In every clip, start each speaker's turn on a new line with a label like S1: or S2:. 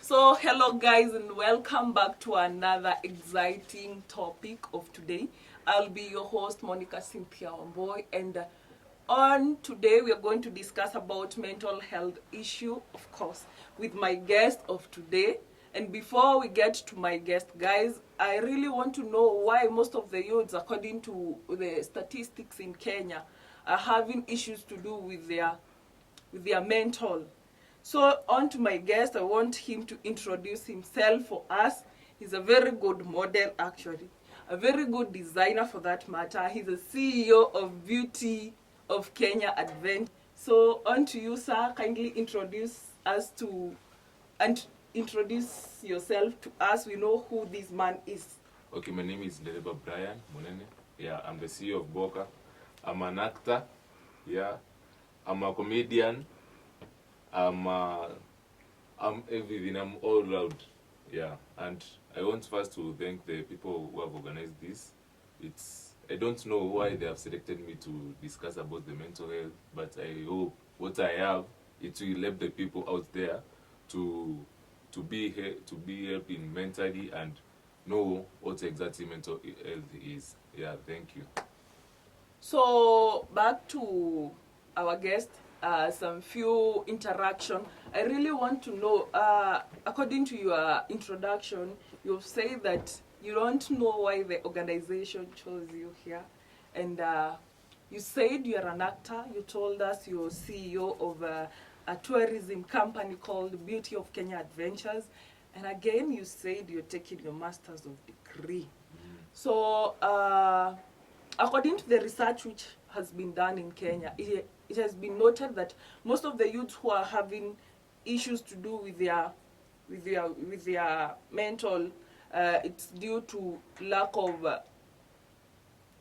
S1: So hello guys and welcome back to another exciting topic of today. I'll be your host Monica Cynthia Wamboy, and on today we are going to discuss about mental health issue, of course, with my guest of today. And before we get to my guest, guys, I really want to know why most of the youths, according to the statistics in Kenya, are having issues to do with their mental. So on to my guest, I want him to introduce himself for us. He's a very good model, actually, a very good designer for that matter. He's a CEO of Beauty of Kenya Adventure. So on to you, sir. Kindly introduce us to, and introduce yourself to us. We know who this man is.
S2: Okay, my name is NDEREBA Brian Munene. Yeah, I'm the CEO of Boca. I'm an actor. Yeah, I'm a comedian. I'm everything. I'm all loud. Yeah, and I want first to thank the people who have organized this. I don't know why they have selected me to discuss about the mental health, but I hope what I have, it will help the people out there to be helping mentally and know what exactly mental health is. Yeah, thank you.
S1: So back to our guest, some few interaction. I really want to know, according to your introduction, you've said that you don't know why the organization chose you here. And you said you're an actor. You told us you're CEO of a tourism company called Beauty of Kenya Adventures. And again, you said you're taking your master's of degree. So according to the research which has been done in Kenya, it has been noted that most of the youths who are having issues to do with their mental, it's due to lack of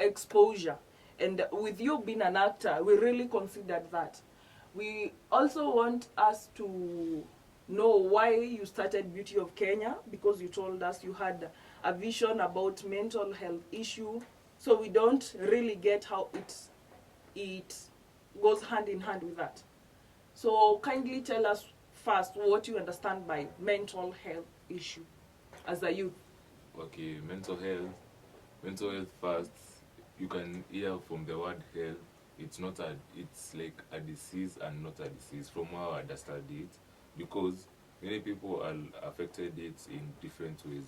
S1: exposure. And with you being an actor, we really considered that. We also want us to know why you started Beauty of Kenya, because you told us you had a vision about mental health issue. So we don't really get how it goes hand in hand with that. So kindly tell us first what you understand by mental health issue as a youth.
S2: Okay, mental health. Mental health first, you can hear from the word health. It's like a disease and not a disease from how I understand it, because many people are affected it in different ways.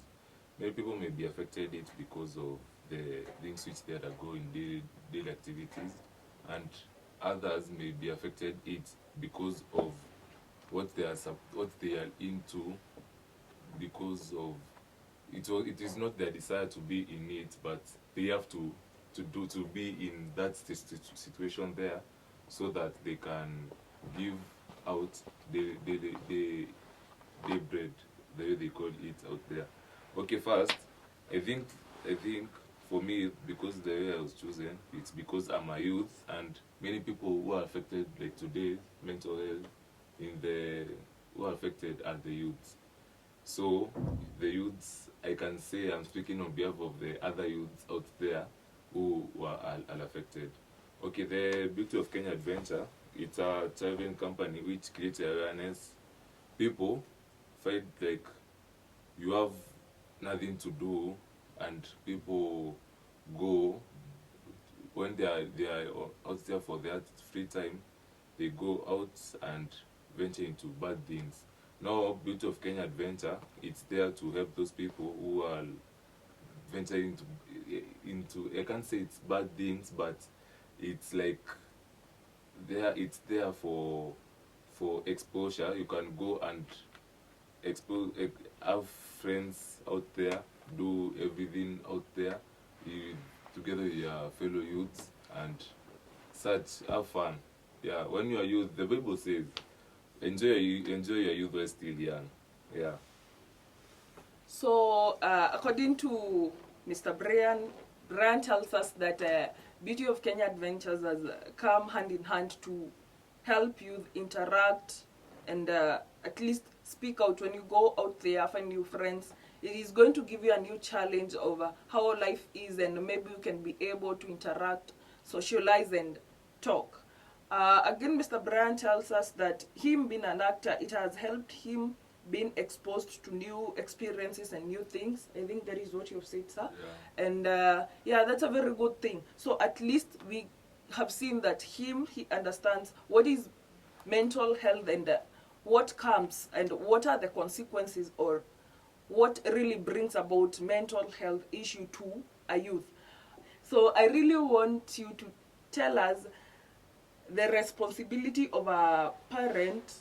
S2: Many people may be affected it because of the things which they undergo in daily activities, and others may be affected it because of what they are into, because of it is not their desire to be in it, but they have to be in that situation there, so that they can give out the bread, the way they call it out there. Okay, first, I think for me, because the way I was chosen, it's because I'm a youth, and many people who are affected, like today, mental health, who are affected are the youths. So the youths, I can say I'm speaking on behalf of the other youths out there who are affected. Okay, the Beauty of Kenya Adventure, it's a traveling company which creates awareness. People find like you have nothing to do, and people go when they are out there for their free time. They go out and venture into bad things. Now, Beauty of Kenya Adventure, it's there to help those people who are venturing into I can't say it's bad things, but it's like it's there for exposure. You can go and have friends out there, do everything out there, together with your fellow youths, and have fun. Yeah, when you are youth, the Bible says, enjoy your youth while still young. Yeah.
S1: So according to Mr. Brian tells us that Beauty of Kenya Adventures has come hand in hand to help youth interact and at least speak out. When you go out there, find new friends, it is going to give you a new challenge of how life is, and maybe you can be able to interact, socialize, and talk. Again, Mr. Brian tells us that him being an actor, it has helped him being exposed to new experiences and new things. I think that is what you've said, sir.
S2: Yeah.
S1: And yeah, that's a very good thing. So at least we have seen that he understands what is mental health and what comes and what are the consequences, or what really brings about mental health issue to a youth. So I really want you to tell us the responsibility of a parent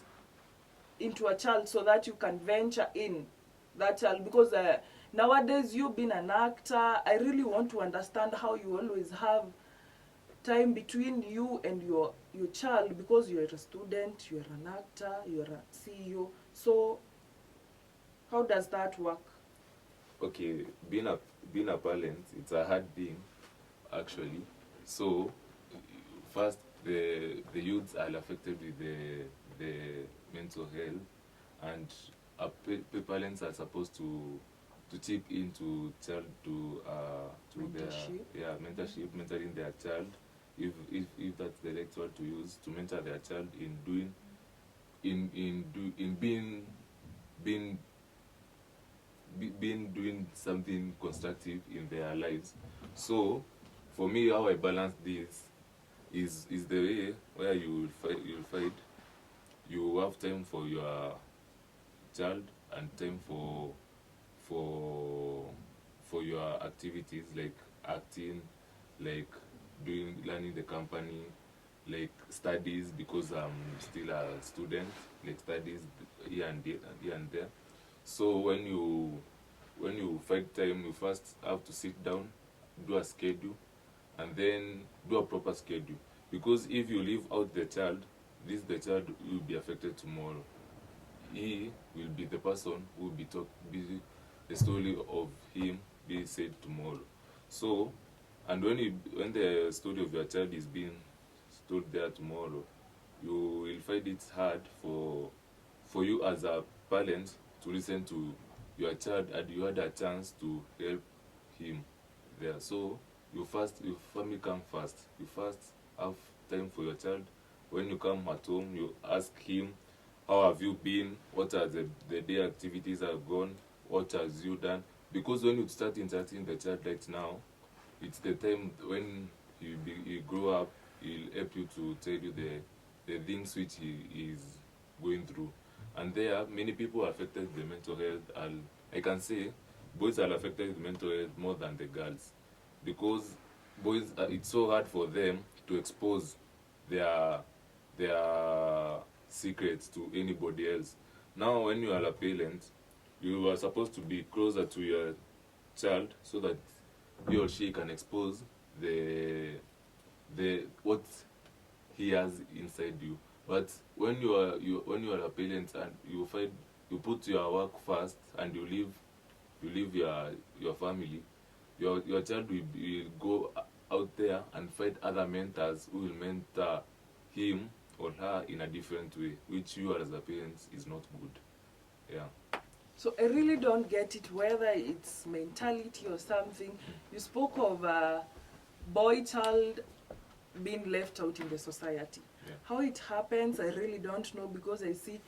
S1: into a child, so that you can venture in that child, because nowadays, you being an actor, I really want to understand how you always have time between you and your child, because you're a student, you're an actor, you're a CEO. So how does that work?
S2: Okay, being a parent, it's a hard thing, actually. So first, the youths are affected with the mental health, and parents are supposed to chip into child to
S1: Mentorship.
S2: their mentorship, mentoring their child, if that's the right word to use, to mentor their child in doing in being doing something constructive in their lives. So for me, how I balance this is the way where you'll find you have time for your child and time for your activities, like acting, like learning the company, like studies, because I'm still a student, like studies here and there. So when you find time, you first have to sit down, do a schedule, and then do a proper schedule. Because if you leave out the child will be affected tomorrow. He will be the person who will be the story of him being said tomorrow. So, and when the story of your child is being told there tomorrow, you will find it hard for you as a parent to listen to your child, and you had a chance to help him there. So your family come first. You first have time for your child. When you come at home, you ask him, how have you been? What are the day activities have gone? What has you done? Because when you start interacting the child right now, it's the time when he grow up, he'll help you to tell you the things which he is going through. And there, many people are affected with the mental health. And I can say boys are affected with mental health more than the girls, because boys, it's so hard for them to expose their secrets to anybody else. Now, when you are a parent, you are supposed to be closer to your child so that he or she can expose the what he has inside you. But when you are a parent and you put your work first and you leave your family, your child will go out there and find other mentors who will mentor him or her in a different way, which you as a parent is not good. Yeah.
S1: So I really don't get it, whether it's mentality or something. You spoke of a boy child being left out in the society.
S2: Yeah.
S1: How it happens, I really don't know, because I see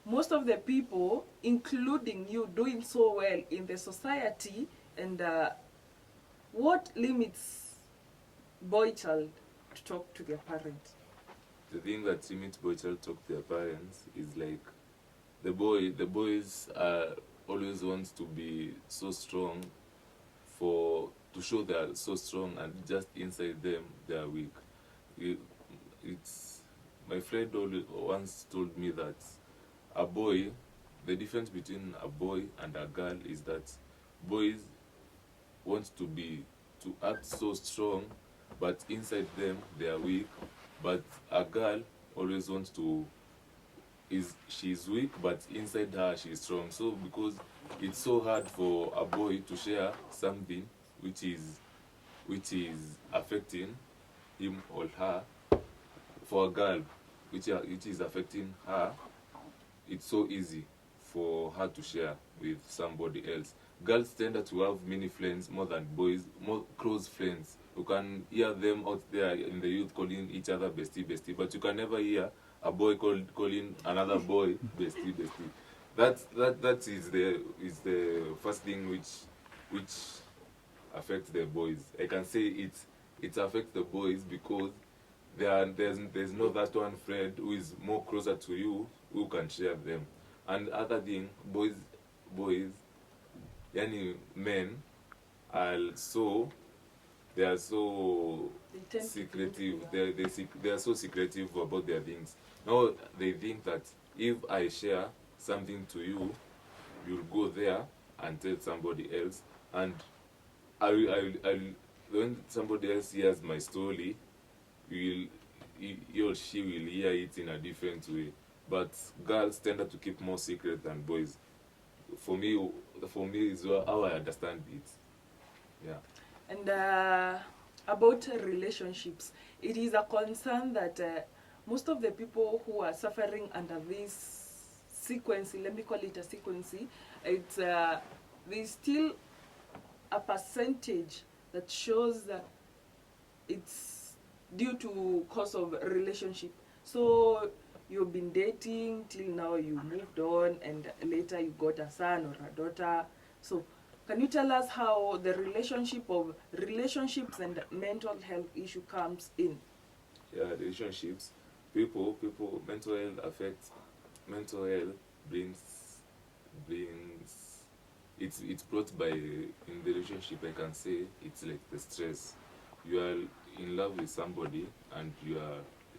S1: most of the people, including you, doing so well in the society. And what limits boy child to talk to their parents?
S2: The thing that limits boy child talk to their parents is like the boys always want to be so strong, to show they are so strong, and just inside them they are weak. It's my friend once told me that the difference between a boy and a girl is that boys want to act so strong, but inside them they are weak. But a girl always wants she's weak, but inside her she's strong. So because it's so hard for a boy to share something which is affecting him or her, for a girl which is affecting her, it's so easy for her to share with somebody else. Girls tend to have many friends more than boys, more close friends. You can hear them out there in the youth calling each other bestie, bestie, but you can never hear a boy calling another boy bestie, bestie. that is the first thing which affects the boys. I can say it affects the boys because there's no that one friend who is more closer to you who can share them. And other thing, boys, yani men are so they are so
S1: They tend to
S2: secretive.
S1: think, yeah.
S2: They are so secretive about their things. Now they think that if I share something to you, you'll go there and tell somebody else, and when somebody else hears my story, he or she will hear it in a different way. But girls tend to keep more secret than boys. For me, is how I understand it. Yeah.
S1: And about relationships, it is a concern that most of the people who are suffering under this sequence, let me call it a sequence, it's there's still a percentage that shows that it's due to cause of relationship. So you've been dating till now, you moved on, and later you got a son or a daughter. So can you tell us how the relationship of relationships and mental health issue comes in?
S2: Yeah, relationships, mental health affects. Mental health brings it's brought by, in the relationship. I can say it's like the stress. You are in love with somebody and you are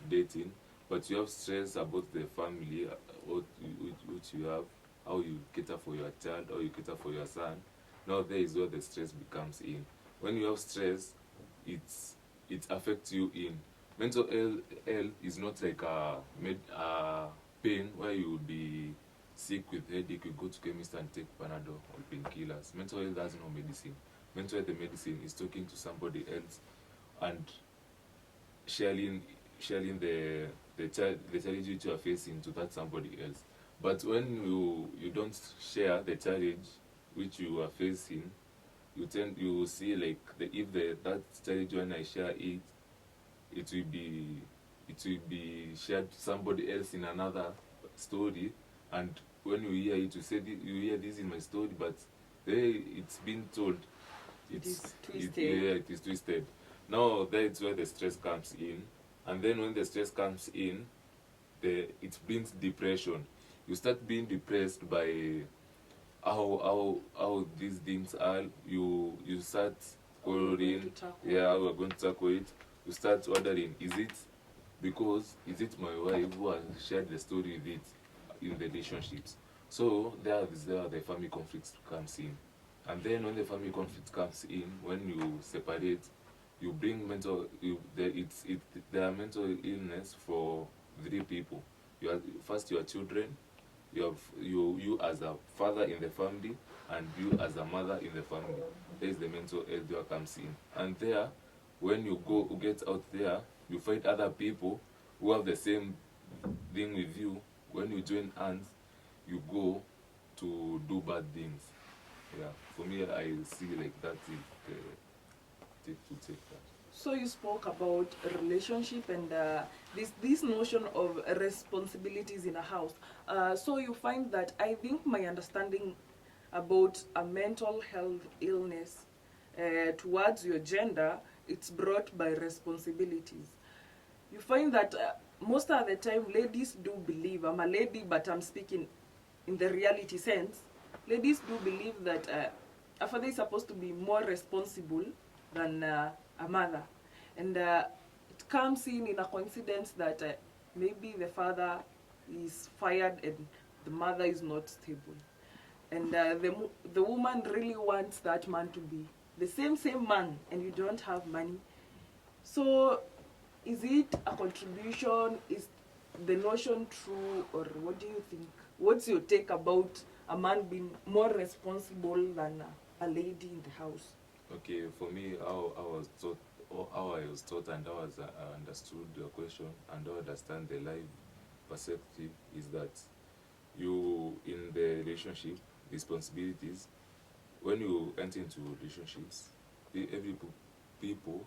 S2: dating, but you have stress about the family, which you have, how you cater for your child, how you cater for your son. Now there is where the stress becomes in. When you have stress, it affects you in. Mental health is not like a pain where you will be sick with headache, you go to chemist and take Panadol or painkillers. Mental health has no medicine. Mental health, the medicine is talking to somebody else and sharing the challenge which you are facing to that somebody else. But when you don't share the challenge which you are facing, you see like that challenge, when I share it, it will be shared to somebody else in another story, and when you hear it, you hear this in my story, but it's been told,
S1: It is twisted.
S2: it is twisted. Now that's where the stress comes in, and then when the stress comes in, it brings depression. You start being depressed by how these things are. You start worrying, how we're going to tackle it. You start wondering, is it my wife who has shared the story with it in the relationships? So there the family conflict comes in. And then when the family conflict comes in, when you separate, you bring there are mental illness for three people. First your children, you as a father in the family, and you as a mother in the family. There is the mental health that comes in. And there, when you get out there, you find other people who have the same thing with you. When you join hands, you go to do bad things. Yeah, for me, I see like that take that.
S1: So you spoke about a relationship and this notion of responsibilities in a house. So you find that, I think my understanding about a mental health illness towards your gender, it's brought by responsibilities. You find that most of the time ladies do believe, I'm a lady but I'm speaking in the reality sense, ladies do believe that a father is supposed to be more responsible than a mother. And it comes in a coincidence that maybe the father is fired and the mother is not stable. And the woman really wants that man to be the same man, and you don't have money. So is it a contribution? Is the notion true, or what do you think? What's your take about a man being more responsible than a lady in the house?
S2: Okay, for me, how I was taught, and how I understood the question, and how I understand the life perspective, is that you, in the relationship, responsibilities, when you enter into relationships, every people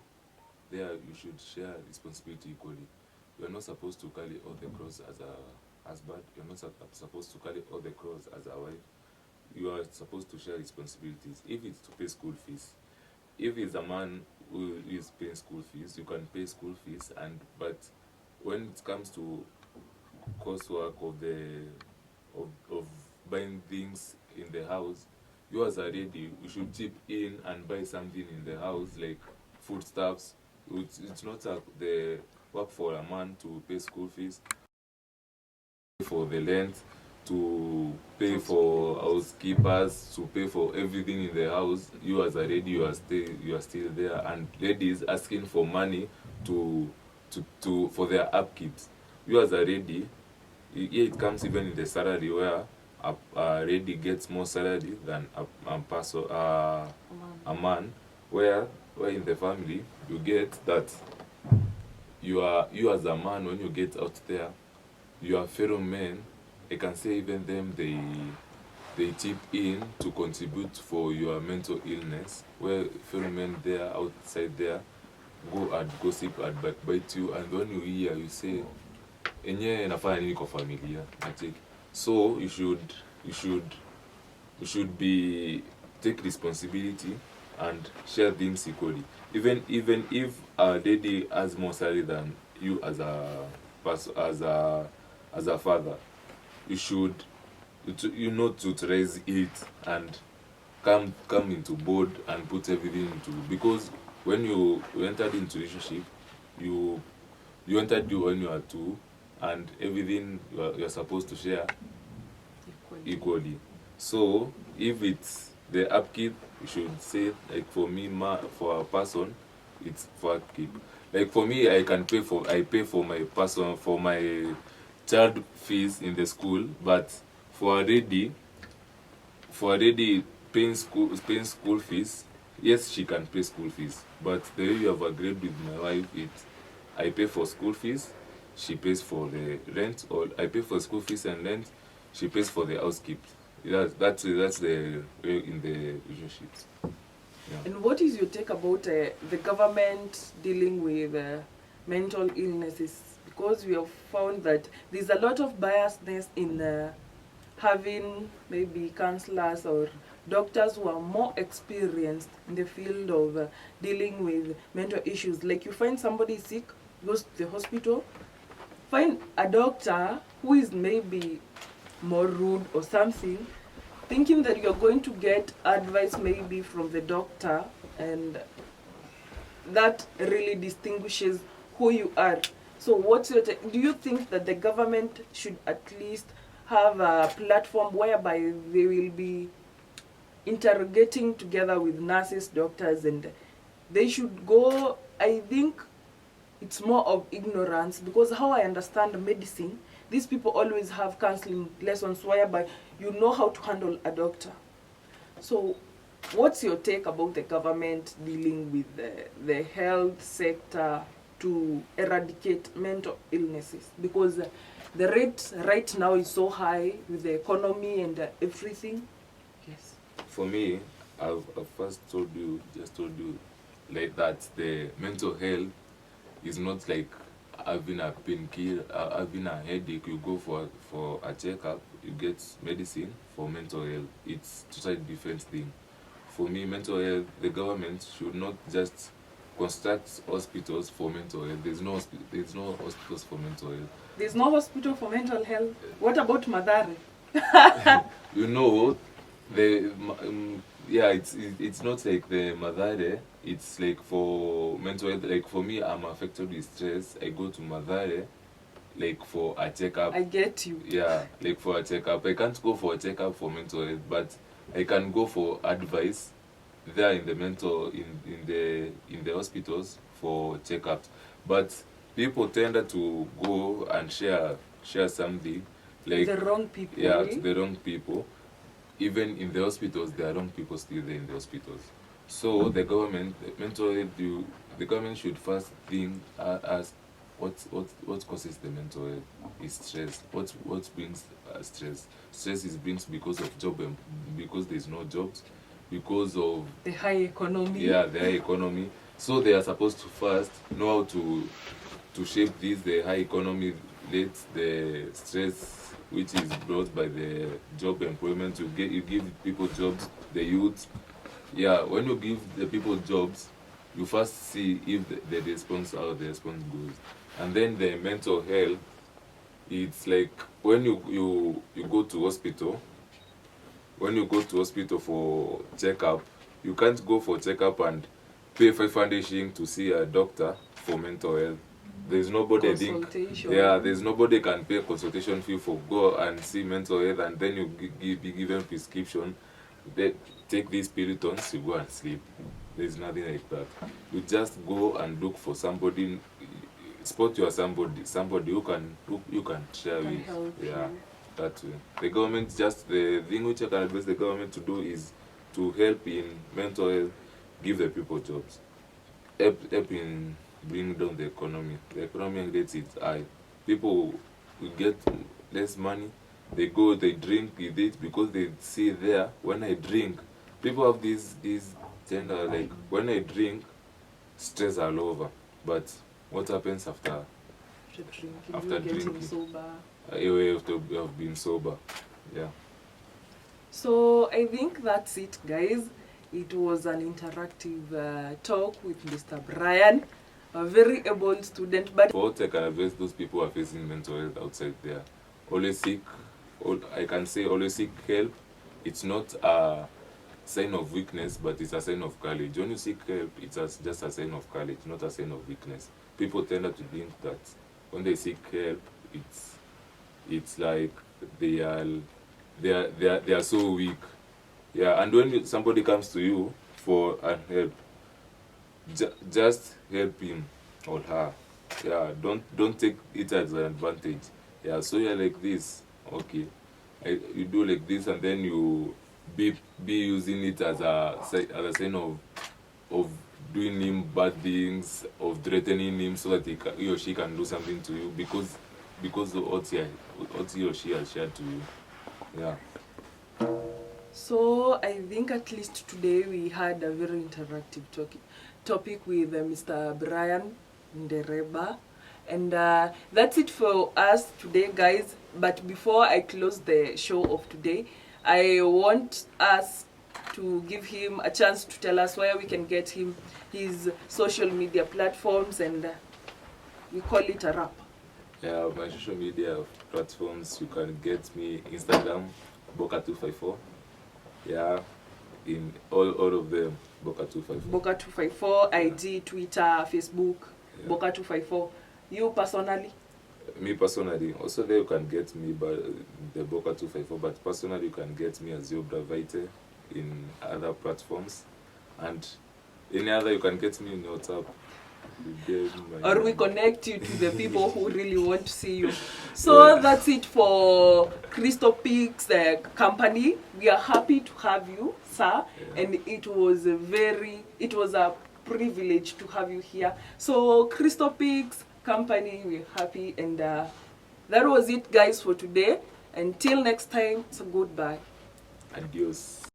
S2: there, you should share responsibility equally. You are not supposed to carry all the cross husband, you're not supposed to carry all the cross as a wife. You are supposed to share responsibilities. If it's to pay school fees, if it's a man who is paying school fees, you can pay school fees, but when it comes to coursework of buying things in the house, you as a lady, you should chip in and buy something in the house like foodstuffs. It's not the work for a man to pay school fees, for the rent, to pay for housekeepers, to pay for everything in the house. You as a lady, you are still there, and ladies asking for money to for their upkeep. You as a lady, here it comes even in the salary, where a lady gets more salary than a man, where in the family you get that you as a man, when you get out there, your fellow men, I can say even them, they chip in to contribute for your mental illness, where fellow men there outside there go and gossip and backbite you, and when you hear, you say enye nafanya nini kwa familia, nacheki. So you should be take responsibility and share things equally. Even if a lady has more salary than you as a father, you should to raise it and come into board and put everything into, because when you entered into relationship, you entered when you are two, and everything you're supposed to share equally. So if it's the upkeep, you should say, like for me, for a person, it's for upkeep. Like for me, I pay for my person, for my child fees in the school, but for a lady paying school fees, yes, she can pay school fees, but the way you have agreed with my wife, I pay for school fees, she pays for the rent, or I pay for school fees and rent, she pays for the housekeep. That's the way in the relationships. Yeah.
S1: And what is your take about the government dealing with mental illnesses? Because we have found that there's a lot of biasness in having maybe counselors or doctors who are more experienced in the field of dealing with mental issues. Like you find somebody sick, goes to the hospital, find a doctor who is maybe more rude or something, thinking that you're going to get advice maybe from the doctor, and that really distinguishes who you are. So what's your do you think that the government should at least have a platform whereby they will be interrogating together with nurses, doctors, and they should go, I think it's more of ignorance, because how I understand medicine, these people always have counseling lessons whereby you know how to handle a doctor. So what's your take about the government dealing with the health sector to eradicate mental illnesses? Because the rate right now is so high with the economy and everything. Yes.
S2: For me, I've first told you like that the mental health is not like having a painkiller, having a headache, you go for a checkup, you get medicine. For mental health, it's totally different thing. For me, mental health, the government should not just construct hospitals for mental health. There's no hospitals for mental health.
S1: There's no hospital for mental health. What about Madare?
S2: You know, it's not like the Madare. It's like for mental health. Like for me, I'm affected with stress. I go to Madare, like for a checkup.
S1: I get you.
S2: Yeah, like for a checkup. I can't go for a checkup for mental health, but I can go for advice there in the hospitals for checkups. But people tend to go and share something like
S1: the wrong people.
S2: Yeah, to the wrong people. Even in the hospitals, there are wrong people still there in the hospitals. So the government, the government should first think as what causes the mental health is stress. What brings stress? Stress is brings because of because there's no jobs, because of
S1: the high economy.
S2: Yeah, the high economy. So they are supposed to first know how to shape the high economy let the stress which is brought by the job employment, you give people jobs, the youth. Yeah, when you give the people jobs, you first see if the response, how the response goes. And then the mental health, it's like when you go to hospital, when you go to hospital for checkup, you can't go for checkup and pay 500 shilling to see a doctor for mental health. There's nobody, I think,
S1: Consultation.
S2: yeah, there's nobody can pay a consultation fee for go and see mental health, and then you be given prescription. They take these Piriton, you go and sleep. There's nothing like that. You just go and look for somebody, spot your somebody who can share
S1: Can
S2: with.
S1: help
S2: Yeah,
S1: you.
S2: that way. The government, just the thing which I can advise the government to do is to help in mental health, give the people jobs, help in bring down the economy. The economy rate is high. People will get less money. They go, they drink with it because they see there. When I drink, people have this gender, like when I drink, stress all over. But what happens after
S1: After drinking, you getting
S2: drinking?
S1: sober.
S2: You have been sober? Yeah.
S1: So I think that's it, guys. It was an interactive talk with Mr. Brian, a very able student. But
S2: What I can advise those people who are facing mental health outside there, always seek, I can say always seek help. It's not a sign of weakness, but it's a sign of courage. When you seek help, it's just a sign of courage, not a sign of weakness. People tend to think that when they seek help, it's like they are so weak. Yeah, and when somebody comes to you for help, just help him or her. Yeah, don't take it as an advantage. Yeah, so you're like this, okay, you do like this, and then you be using it as a sign of doing him bad things, of threatening him so that he or she can do something to you because of what he or she has shared to you. Yeah.
S1: so I think at least today we had a very interactive topic with Mr. Brian NDEREBA. And that's it for us today, guys. But before I close the show of today, I want us to give him a chance to tell us where we can get him, his social media platforms, and we call it a wrap.
S2: Yeah, my social media platforms, you can get me Instagram, Boka254. Yeah, in all of them, Boka254.
S1: Boka254, IG, Twitter, Facebook,
S2: Yeah.
S1: Boka254. You personally?
S2: Me personally, also there you can get me by the Boka254, but personally you can get me as Yobra Vite in other platforms, and any other you can get me in WhatsApp.
S1: Or we connect you to the people who really want to see you. So yeah, that's it for Crystal Peaks the company. We are happy to have you, sir, yeah, and it was a privilege to have you here. So Crystal Peaks company, we're happy, and that was it, guys, for today. Until next time, so goodbye.
S2: Adios.